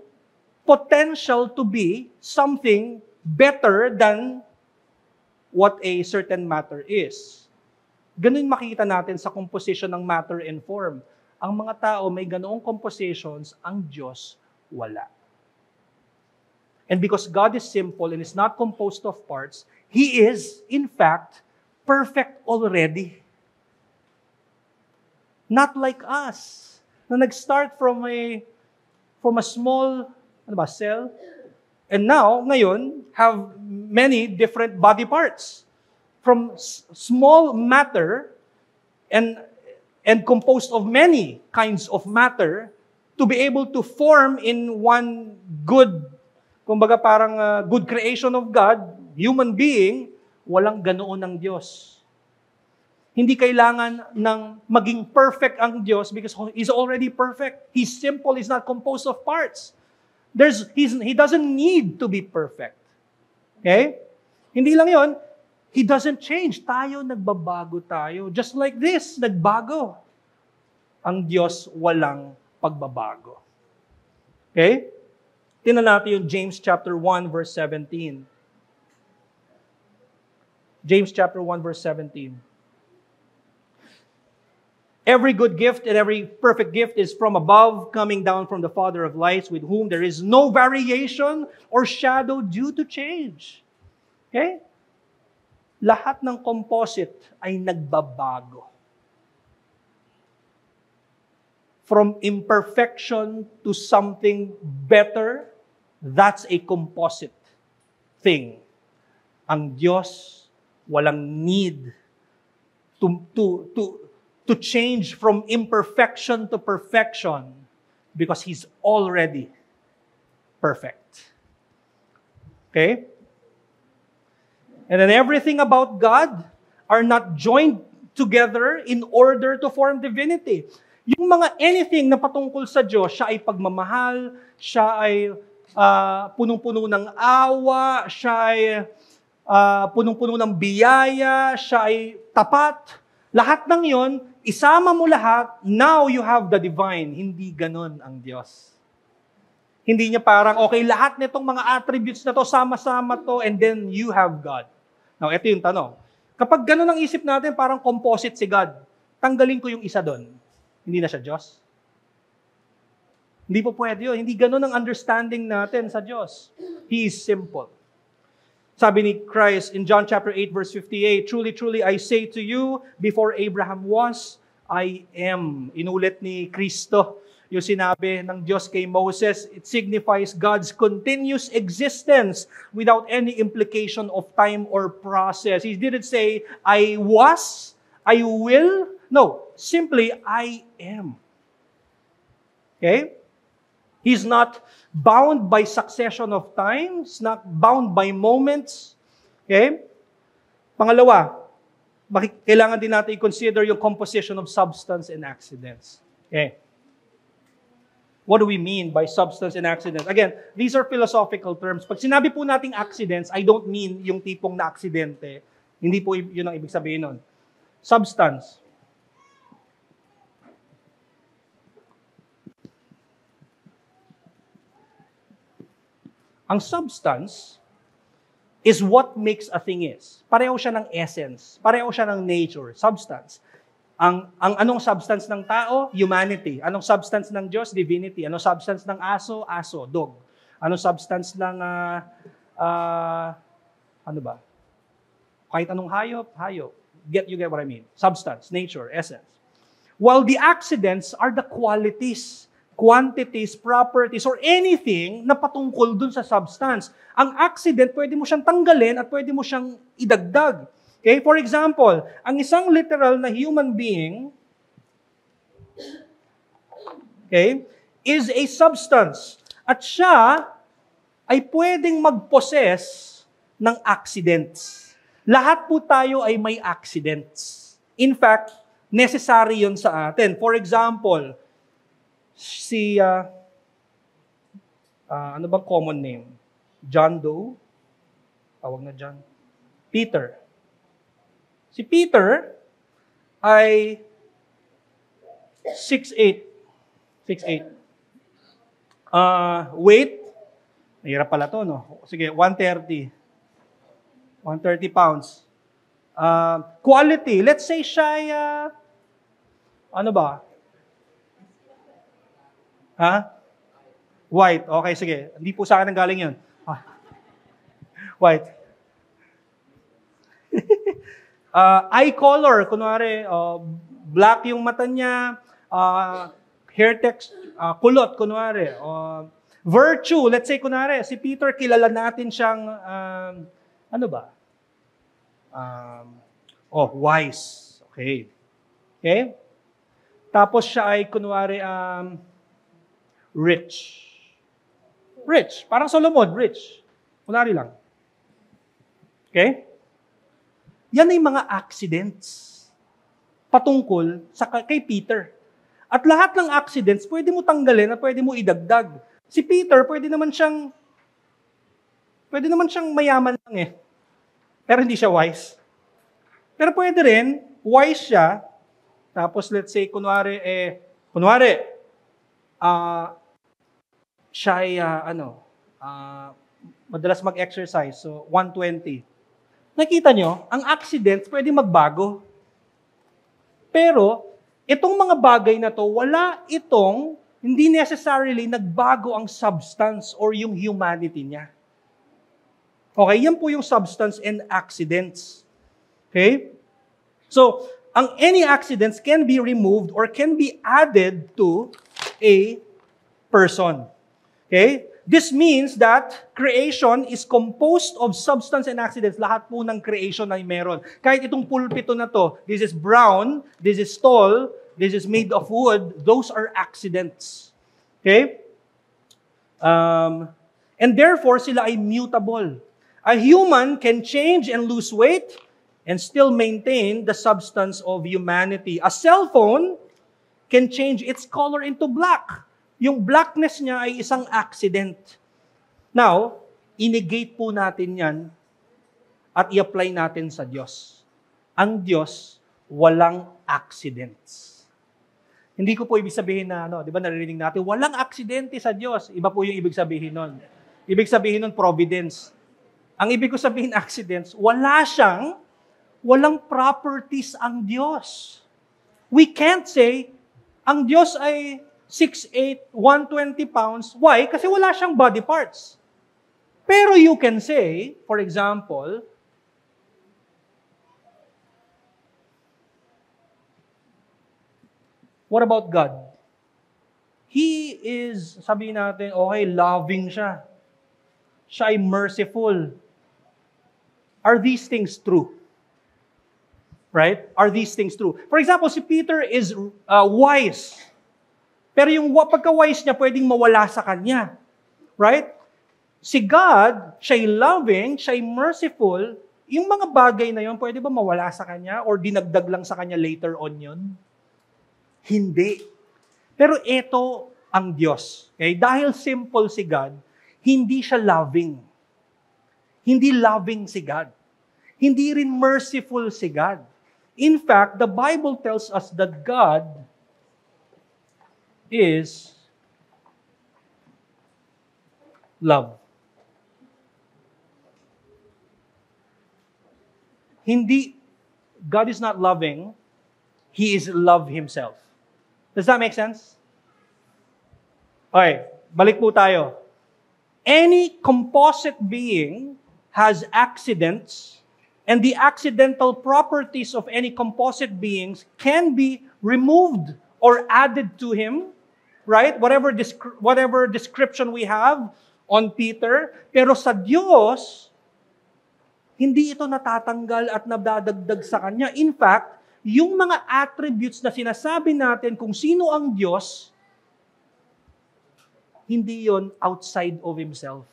potential to be something better than what a certain matter is. Ganun makikita natin sa composition ng matter and form. Ang mga tao may ganoong compositions, ang Diyos wala. And because God is simple and is not composed of parts, He is, in fact, perfect already. Not like us, na nag-start from a small cell, and now, ngayon, have many different body parts. From small matter and composed of many kinds of matter to be able to form in one good, kumbaga parang good creation of God, human being, walang ganoon ng Diyos. Hindi kailangan ng maging perfect ang Diyos because He's already perfect. He's simple, He's not composed of parts. He doesn't need to be perfect. Okay? Hindi lang yon, He doesn't change. Tayo, nagbabago tayo. Just like this, nagbago. Ang Diyos walang pagbabago. Okay? Tingnan natin yung James chapter 1 verse 17. James chapter 1 verse 17. Every good gift and every perfect gift is from above, coming down from the Father of lights, with whom there is no variation or shadow due to change. Okay? Lahat ng composite ay nagbabago. From imperfection to something better, that's a composite thing. Ang Diyos walang need to change from imperfection to perfection because He's already perfect. Okay? And then everything about God are not joined together in order to form divinity. Yung mga anything na patungkol sa Diyos, siya ay pagmamahal, siya ay punong-puno ng awa, siya ay punong-puno ng biyaya, siya ay tapat. Lahat ng yon, isama mo lahat, now you have the divine. Hindi ganon ang Diyos. Hindi niya parang, okay, lahat nitong mga attributes na to, sama-sama to, and then you have God. Now, ito yung tanong. Kapag ganon ang isip natin, parang composite si God, tanggalin ko yung isa doon. Hindi na siya Diyos? Hindi po pwede yun. Hindi ganon ang understanding natin sa Diyos. He is simple. Sabi ni Christ in John chapter 8 verse 58, "Truly, truly, I say to you, before Abraham was, I am." Inulit ni Kristo yung sinabi ng Diyos kay Moses. It signifies God's continuous existence without any implication of time or process. He didn't say, I was, I will. No, simply, I am. Okay? He's not bound by succession of time. He's not bound by moments. Okay? Pangalawa, kailangan din natin i-consider yung composition of substance and accidents. Okay? What do we mean by substance and accidents? Again, these are philosophical terms. Pag sinabi po nating accidents, I don't mean yung tipong na aksidente. Hindi po yun ang ibig sabihin nun. Substance. Ang substance is what makes a thing is. Pareho siya ng essence. Pareho siya ng nature, substance. Ang anong substance ng tao? Humanity. Anong substance ng Diyos? Divinity. Anong substance ng aso? Aso, dog. Anong substance ng ano ba? Kahit anong hayop, hayop. You get what I mean? Substance, nature, essence. While the accidents are the qualities, quantities, properties, or anything na patungkol dun sa substance. Ang accident, pwede mo siyang tanggalin at pwede mo siyang idagdag. Okay? For example, ang isang literal na human being, okay, is a substance. At siya ay pwedeng mag-possess ng accidents. Lahat po tayo ay may accidents. In fact, necessary yun sa atin. For example, si, ano bang common name? John Doe? Tawag na John. Peter. Si Peter ay 6'8". 6'8". Weight, mahirap pala to, no? Sige, 130. 130 pounds. Quality, let's say siya ay, ano ba? White. Okay, sige. Hindi po sa akin ang galing yun. White. Eye color, kunwari, black yung mata niya, hair texture, kulot, kunwari. Virtue, let's say, kunwari, si Peter, kilala natin siyang, ano ba? Wise. Okay. Okay? Tapos siya ay, kunwari, rich. Rich. Parang Solomon, rich. Kunwari lang. Okay? Yan ay mga accidents patungkol kay Peter. At lahat ng accidents, pwede mo tanggalin at pwede mo idagdag. Si Peter, pwede naman siyang mayaman lang eh. Pero hindi siya wise. Pero pwede rin, wise siya, tapos let's say, kunwari, siya ay, madalas mag-exercise, so 120. Nakita nyo, ang accidents pwede magbago. Pero, itong mga bagay na to, hindi necessarily nagbago ang substance or yung humanity niya. Okay, yan po yung substance and accidents. Okay? So, any accidents can be removed or can be added to a person. Okay? This means that creation is composed of substance and accidents. Lahat po ng creation ay meron. Kahit itong pulpito na to, this is brown, this is tall, this is made of wood, those are accidents. Okay? And therefore, sila ay mutable. A human can change and lose weight and still maintain the substance of humanity. A cell phone can change its color into black. Yung blackness niya ay isang accident. Now, inegate po natin yan at i-apply natin sa Diyos. Ang Diyos, walang accidents. Hindi ko po ibig sabihin na, di ba naririnig natin, walang aksidente sa Diyos. Iba po yung ibig sabihin nun. Ibig sabihin nun, providence. Ang ibig ko sabihin, accidents, walang properties ang Diyos. We can't say, ang Diyos ay 6'8", 120 pounds. Why? Kasi wala siyang body parts. Pero you can say, for example, what about God? He is, sabihin natin, okay, loving siya. Siya ay merciful. Are these things true? Right? Are these things true? For example, si Peter is wise. Pero yung pagka-wise niya, pwedeng mawala sa kanya. Right? Si God, siya'y loving, siya'y merciful. Yung mga bagay na yun, pwede ba mawala sa kanya? Or dinagdag lang sa kanya later on yun? Hindi. Pero ito ang Diyos. Okay? Dahil simple si God, hindi siya loving. Hindi loving si God. Hindi rin merciful si God. In fact, the Bible tells us that God is love. God is not loving, He is love Himself. Does that make sense? Okay, balik po tayo. Any composite being has accidents, and the accidental properties of any composite beings can be removed or added to him, right? Whatever description we have on Peter. Pero sa Diyos, hindi ito natatanggal at nadadagdag sa Kanya. In fact, yung mga attributes na sinasabi natin kung sino ang Diyos, hindi yon outside of Himself.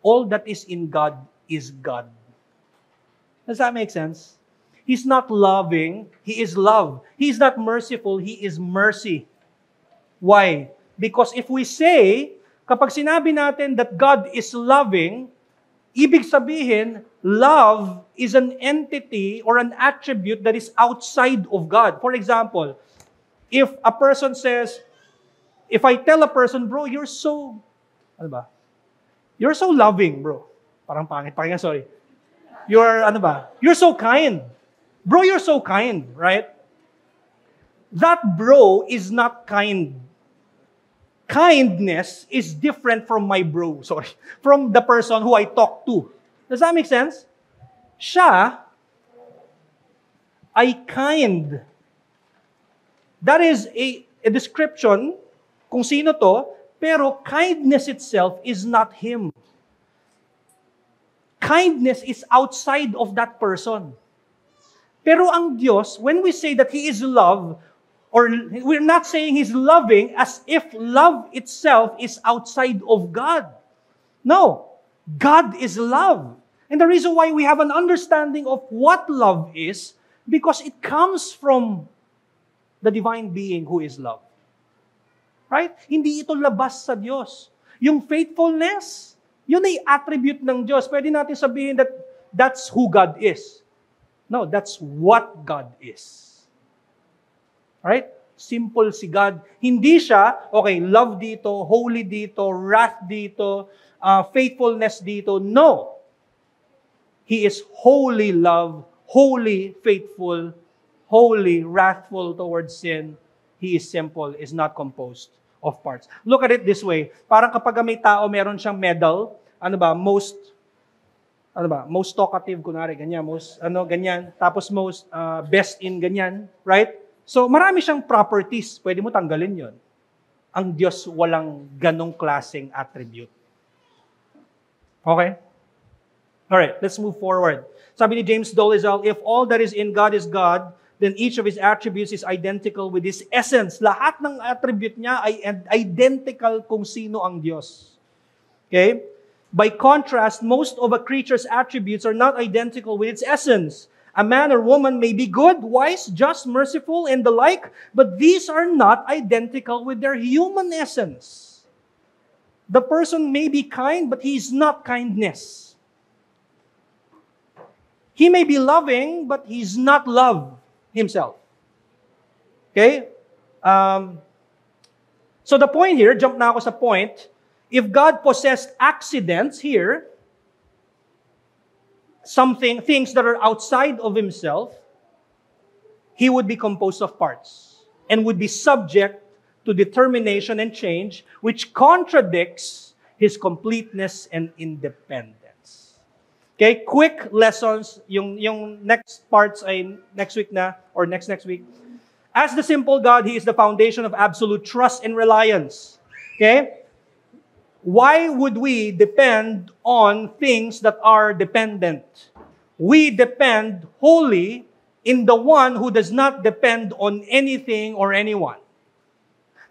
all that is in God is God. Does that make sense? He's not loving, He is love. He's not merciful, He is mercy. Why? Because if we say, kapag sinabi natin that God is loving, ibig sabihin, love is an entity or an attribute that is outside of God. For example, if a person says, if I tell a person, bro, you're so, ano ba? You're so loving, bro. Parang pangit, sorry. You're so kind. Bro, you're so kind, right? That bro is not kind. Kindness is different from my bro, from the person who I talk to. Does that make sense? Siya ay kind. That is a description kung sino to, pero kindness itself is not him. Kindness is outside of that person. Pero ang Diyos, when we say that He is love, or we're not saying He's loving as if love itself is outside of God. No. God is love. And the reason why we have an understanding of what love is, because it comes from the divine being who is love. Right? Hindi ito labas sa Diyos. Yung faithfulness, yun ay attribute ng Diyos. Pwede natin sabihin that that's who God is. No, that's what God is. Right? Simple si God. Hindi siya, okay, love dito, holy dito, wrath dito, faithfulness dito. No. He is holy love, holy faithful, holy wrathful towards sin. He is simple, is not composed of parts. Look at it this way. Parang kapag may tao, meron siyang medal, most talkative, kunwari, ganyan, ganyan, tapos most best in ganyan, right? So, marami siyang properties. Pwede mo tanggalin yon. Ang Diyos walang ganong klaseng attribute. Okay? Alright, let's move forward. Sabi ni James Dolezal, if all that is in God is God, then each of His attributes is identical with His essence. Lahat ng attribute niya ay identical kung sino ang Diyos. Okay? By contrast, most of a creature's attributes are not identical with its essence. A man or woman may be good, wise, just, merciful, and the like, but these are not identical with their human essence. The person may be kind, but he is not kindness. He may be loving, but he is not love himself. Okay? So the point here, jump na ako sa point, if God possessed accidents here, things that are outside of Himself, He would be composed of parts and would be subject to determination and change, which contradicts His completeness and independence. Okay, quick lessons. Yung next parts ay next week na, or next week. As the simple God, He is the foundation of absolute trust and reliance. Okay? Why would we depend on things that are dependent? We depend wholly in the one who does not depend on anything or anyone.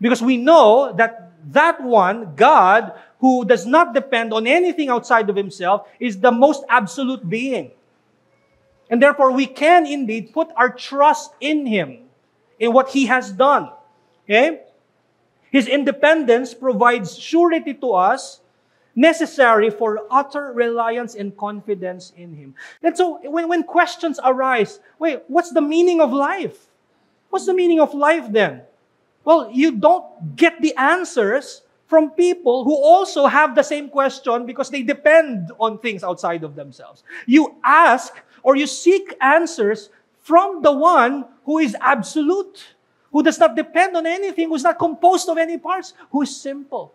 Because we know that that one, God, who does not depend on anything outside of Himself, is the most absolute being. And therefore, we can indeed put our trust in Him, in what He has done. Okay? His independence provides surety to us necessary for utter reliance and confidence in Him. And so, when questions arise, wait, what's the meaning of life? What's the meaning of life then? Well, you don't get the answers from people who also have the same question because they depend on things outside of themselves. You ask or you seek answers from the one who is absolute, who does not depend on anything, who is not composed of any parts, who is simple.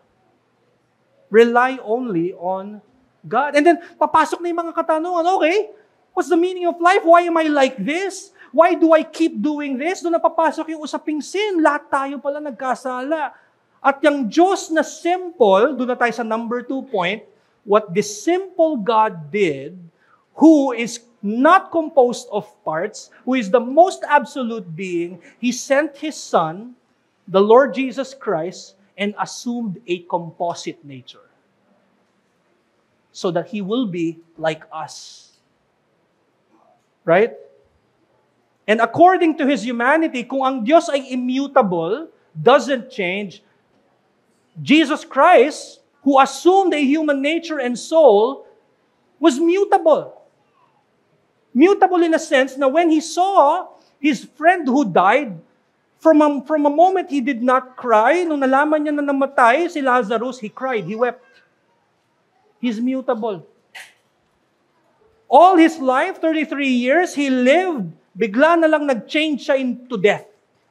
Rely only on God. And then, papasok na yung mga katanungan, okay, what's the meaning of life? Why am I like this? Why do I keep doing this? Doon na papasok yung usaping sin. Lahat tayo pala nagkasala. At yung Diyos na simple, doon na tayo sa number 2 point, what this simple God did, who is not composed of parts, who is the most absolute being, He sent His Son, the Lord Jesus Christ, and assumed a composite nature. so that He will be like us. Right? And according to His humanity, kung ang Diyos ay immutable, doesn't change, Jesus Christ, who assumed a human nature and soul, was mutable. Mutable in a sense na when He saw His friend who died, from a moment He did not cry. Nung nalaman niya na namatay si Lazarus, He cried, He wept. He's mutable. All His life, 33 years, He lived. Bigla na lang nag-change siya into death.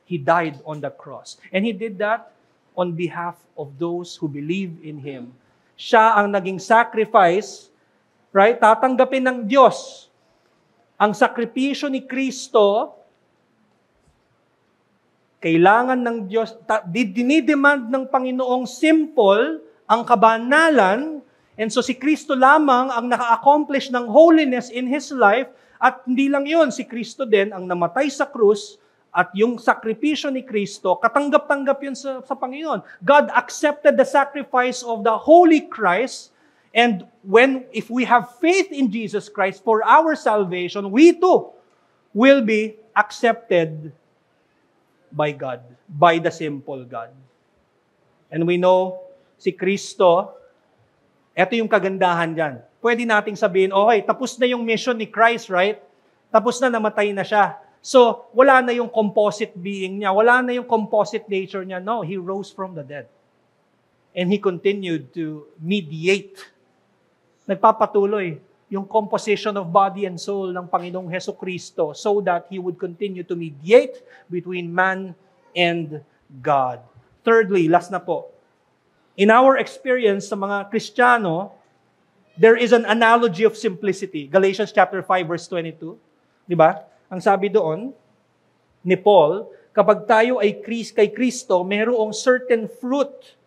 He died on the cross. And He did that on behalf of those who believe in Him. Siya ang naging sacrifice, right? Tatanggapin ng Diyos ang sakripisyo ni Kristo. Kailangan ng Diyos, dinidemand ng Panginoong simple ang kabanalan. And so si Kristo lamang ang naka-accomplish ng holiness in His life. At hindi lang yun, si Kristo din ang namatay sa krus at yung sakripisyo ni Kristo, katanggap-tanggap yun sa Panginoon. God accepted the sacrifice of the Holy Christ, and if we have faith in Jesus Christ for our salvation, we too will be accepted by God, by the simple God. And we know, si Kristo, eto yung kagandahan dyan. Pwede nating sabihin, okay, tapos na yung mission ni Christ, right? Tapos na, namatay na siya. So, wala na yung composite being niya. Wala na yung composite nature niya. No, He rose from the dead. And He continued to mediate. Nagpapatuloy yung composition of body and soul ng Panginoong Hesukristo so that He would continue to mediate between man and God. Thirdly, last na po. In our experience sa mga Kristiyano, there is an analogy of simplicity. Galatians chapter 5 verse 22. Di ba? Ang sabi doon ni Paul, kapag tayo ay kay Kristo, mayroong certain fruit.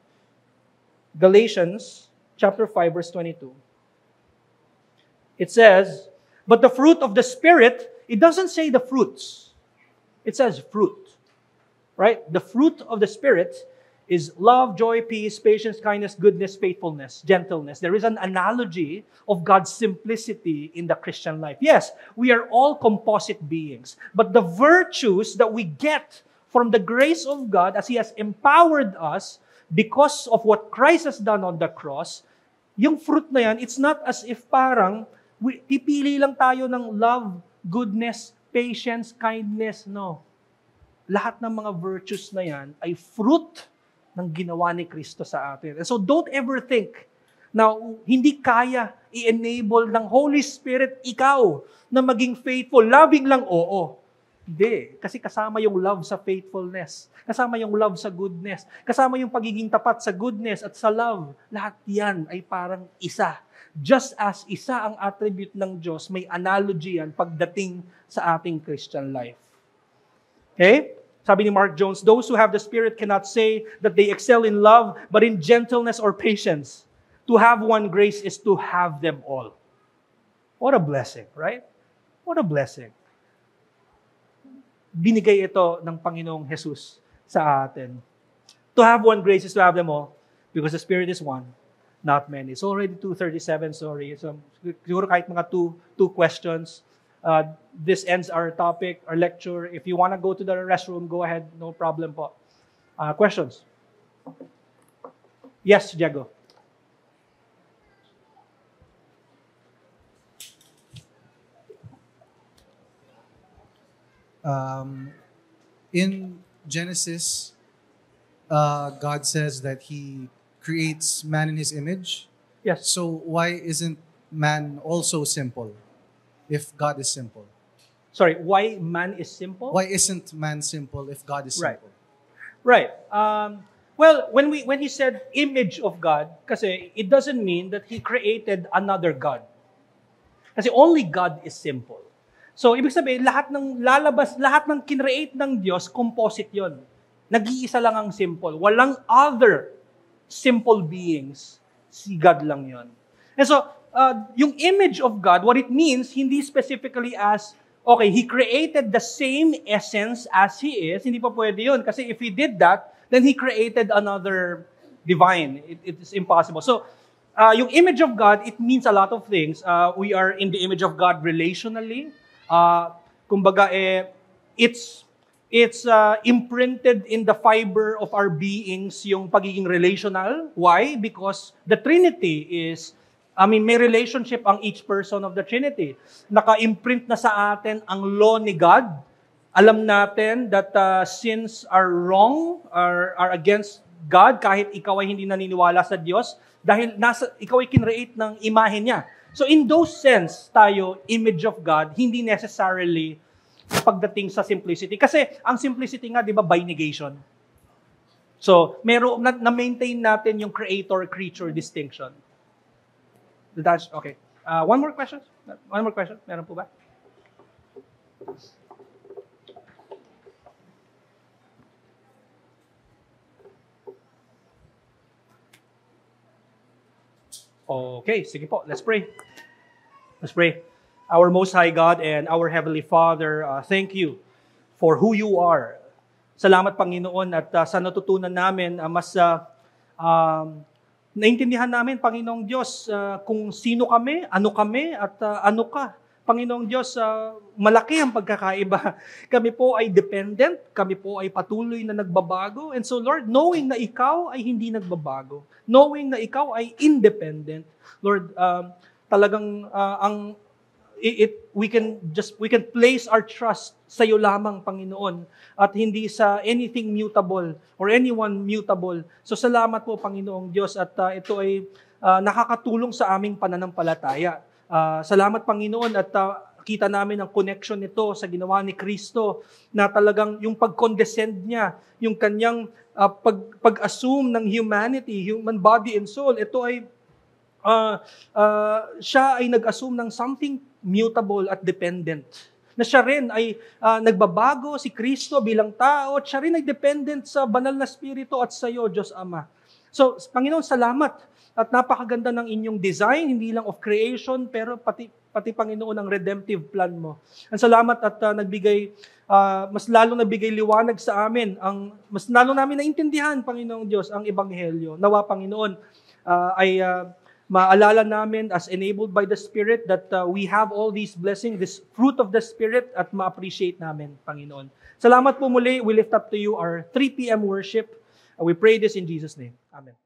Galatians chapter 5 verse 22. It says, but the fruit of the Spirit, it doesn't say the fruits. It says fruit. Right? The fruit of the Spirit is love, joy, peace, patience, kindness, goodness, faithfulness, gentleness. There is an analogy of God's simplicity in the Christian life. Yes, we are all composite beings, but the virtues that we get from the grace of God as He has empowered us because of what Christ has done on the cross, yung fruit na yan, it's not as if parang pipili lang tayo ng love, goodness, patience, kindness. No. Lahat ng mga virtues na yan ay fruit ng ginawa ni Kristo sa atin. And so don't ever think na hindi kaya i-enable ng Holy Spirit ikaw na maging faithful. Loving lang, oo. Hindi. Kasi kasama yung love sa faithfulness. Kasama yung love sa goodness. Kasama yung pagiging tapat sa goodness at sa love. Lahat yan ay parang isa. Just as isa ang attribute ng Diyos, may analogy yan pagdating sa ating Christian life. Okay? Sabi ni Mark Jones, those who have the Spirit cannot say that they excel in love, but in gentleness or patience. To have one grace is to have them all. What a blessing, right? What a blessing. Binigay ito ng Panginoong Jesus sa atin. To have one grace is to have them all, because the Spirit is one, not many. It's already 2:37, sorry. So, siguro kahit mga two questions. This ends our topic, our lecture. If you want to go to the restroom, go ahead. No problem po. Questions? Yes, Diego. In Genesis, God says that He creates man in His image. Yes. So why isn't man also simple? If God is simple. Sorry, why man is simple? Why isn't man simple if God is simple? Right. Well, when he said image of God, kasi it doesn't mean that He created another God. Kasi only God is simple. So, ibig sabihin, lahat ng kinreate ng Diyos, composite yon. Nag-iisa lang ang simple. Walang other simple beings. Si God lang yon. And so, yung image of God, what it means, hindi specifically as, okay, He created the same essence as He is. Hindi pa pwede yun. Kasi if He did that, then He created another divine. It is impossible. So, yung image of God, it means a lot of things. We are in the image of God relationally. Kumbaga, it's imprinted in the fiber of our beings yung pagiging relational. Why? Because the Trinity may relationship ang each person of the Trinity. Naka-imprint na sa atin ang law ni God. Alam natin that sins are wrong, are against God, kahit ikaw ay hindi naniniwala sa Diyos, dahil ikaw ay kinreate ng imahe niya. So in those sense, tayo, image of God, hindi necessarily pagdating sa simplicity. Kasi ang simplicity nga, di ba, by negation. So, na-maintain natin yung creator-creature distinction. That's, okay. One more question? Meron po ba? Okay, sige po, let's pray. Let's pray. Our Most High God and our Heavenly Father, thank you for who you are. Salamat, Panginoon, at sa natutunan namin, mas naintindihan namin, Panginoong Diyos, kung sino kami, at ano ka. Panginoong Diyos, malaki ang pagkakaiba. Kami po ay dependent, kami po ay patuloy na nagbabago. And so, Lord, knowing na Ikaw ay hindi nagbabago, knowing na Ikaw ay independent, Lord, talagang we can place our trust sa iyo lamang, Panginoon, at hindi sa anything mutable or anyone mutable. So salamat po, Panginoong Diyos, at ito ay nakakatulong sa aming pananampalataya. Salamat, Panginoon, at kita namin ang connection nito sa ginawa ni Kristo, na talagang yung pag-condescend niya, yung kanyang pag-assume ng humanity, human body and soul, ito ay siya ay nag-assume ng something mutable at dependent. Na siya rin ay nagbabago, si Kristo bilang tao, at siya rin ay dependent sa banal na Espiritu at sa iyo, Diyos Ama. So, Panginoon, salamat. At napakaganda ng inyong design, hindi lang of creation, pero pati Panginoon ang redemptive plan mo. Ang salamat at mas lalo nabigay liwanag sa amin, mas lalo namin naintindihan, Panginoong Diyos, ang Ebanghelyo. Nawa, Panginoon, ay maalala namin as enabled by the Spirit that we have all these blessings, this fruit of the Spirit, at ma-appreciate namin, Panginoon. Salamat po muli. We lift up to you our 3 p.m. worship. We pray this in Jesus' name. Amen.